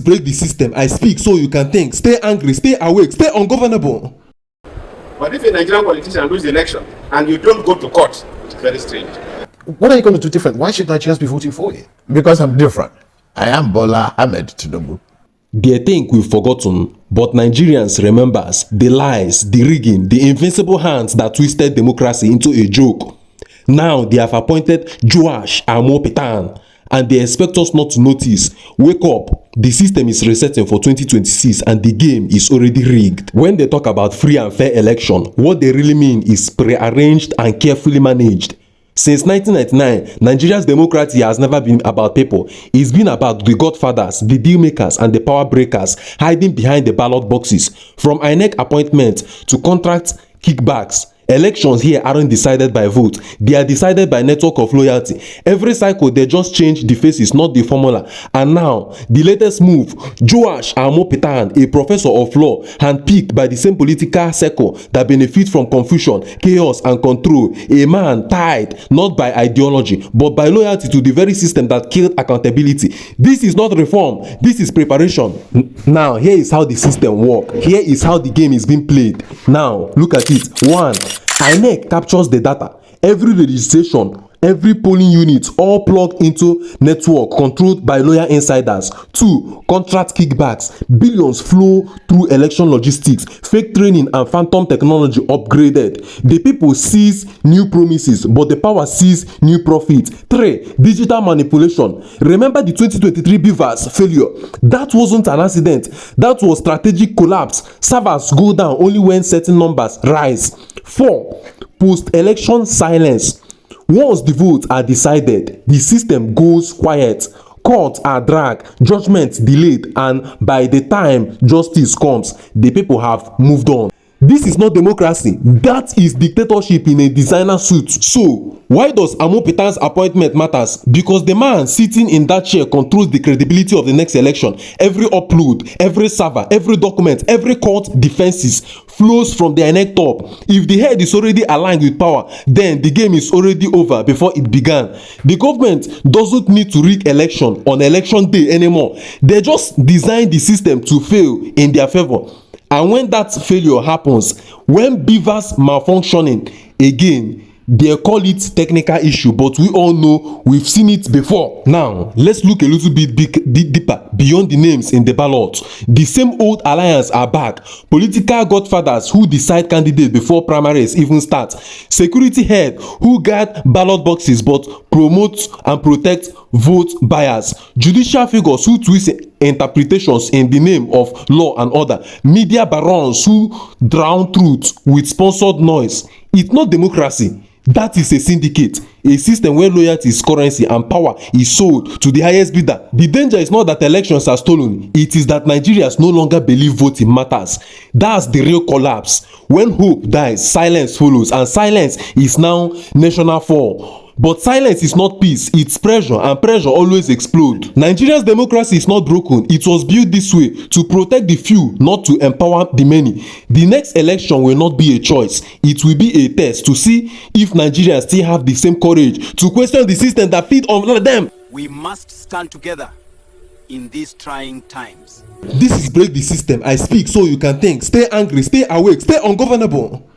break the system. I speak so you can think. Stay angry, stay awake, stay ungovernable. But if a Nigerian politician loses the election and you don't go to court, it's very strange. What are you going to do different? Why should Nigerians be voting for you? Because I'm different. I am Bola Ahmed Tinubu. They think we've forgotten, but Nigerians remembers the lies, the rigging, the invincible hands that twisted democracy into a joke. Now they have appointed Joash Amopitan, and they expect us not to notice. Wake up, the system is resetting for 2026 and the game is already rigged. When they talk about free and fair election, what they really mean is pre-arranged and carefully managed. Since 1999, Nigeria's democracy has never been about people. It's been about the godfathers, the deal makers, and the power breakers hiding behind the ballot boxes. From INEC appointment to contract kickbacks, elections here aren't decided by vote. They are decided by network of loyalty. Every cycle, they just change the faces, not the formula. And now, the latest move, Joash Amopitan, a professor of law, handpicked by the same political circle that benefits from confusion, chaos, and control. A man tied not by ideology, but by loyalty to the very system that killed accountability. This is not reform. This is preparation. Now, here is how the system works. Here is how the game is being played. Now, look at it. 1. INEC captures the data. Every registration, every polling unit, all plugged into network controlled by loyal insiders. 2. Contract kickbacks. Billions flow through election logistics, fake training and phantom technology upgraded. The people seize new promises, but the power sees new profit. 3. Digital manipulation. Remember the 2023 Beavers failure? That wasn't an accident. That was strategic collapse. Servers go down only when certain numbers rise. 4. Post-election silence. Once the votes are decided, the system goes quiet. Courts are dragged, judgments delayed, and by the time justice comes, the people have moved on. This is not democracy. That is dictatorship in a designer suit. So, why does Amopitan's appointment matters? Because the man sitting in that chair controls the credibility of the next election. Every upload, every server, every document, every court defenses flows from the INEC top. If the head is already aligned with power, then the game is already over before it began. The government doesn't need to rig election on election day anymore. They just design the system to fail in their favor. And when that failure happens, when Beavers malfunctioning again, they call it technical issue, but we all know we've seen it before. Now, let's look a little bit deeper beyond the names in the ballot. The same old alliance are back. Political godfathers who decide candidates before primaries even start. Security head who guard ballot boxes but promote and protect vote buyers. Judicial figures who twist interpretations in the name of law and order. Media barons who drown truth with sponsored noise. It's not democracy. That is a syndicate, a system where loyalty is currency and power is sold to the highest bidder. The danger is not that elections are stolen, it is that Nigerians no longer believe voting matters. That's the real collapse. When hope dies, silence follows, and silence is now national fall. But silence is not peace, it's pressure, and pressure always explodes. Nigeria's democracy is not broken. It was built this way to protect the few, not to empower the many. The next election will not be a choice. It will be a test to see if Nigerians still have the same courage to question the system that feeds on them. We must stand together in these trying times. This is break the system. I speak so you can think. Stay angry, stay awake, stay ungovernable.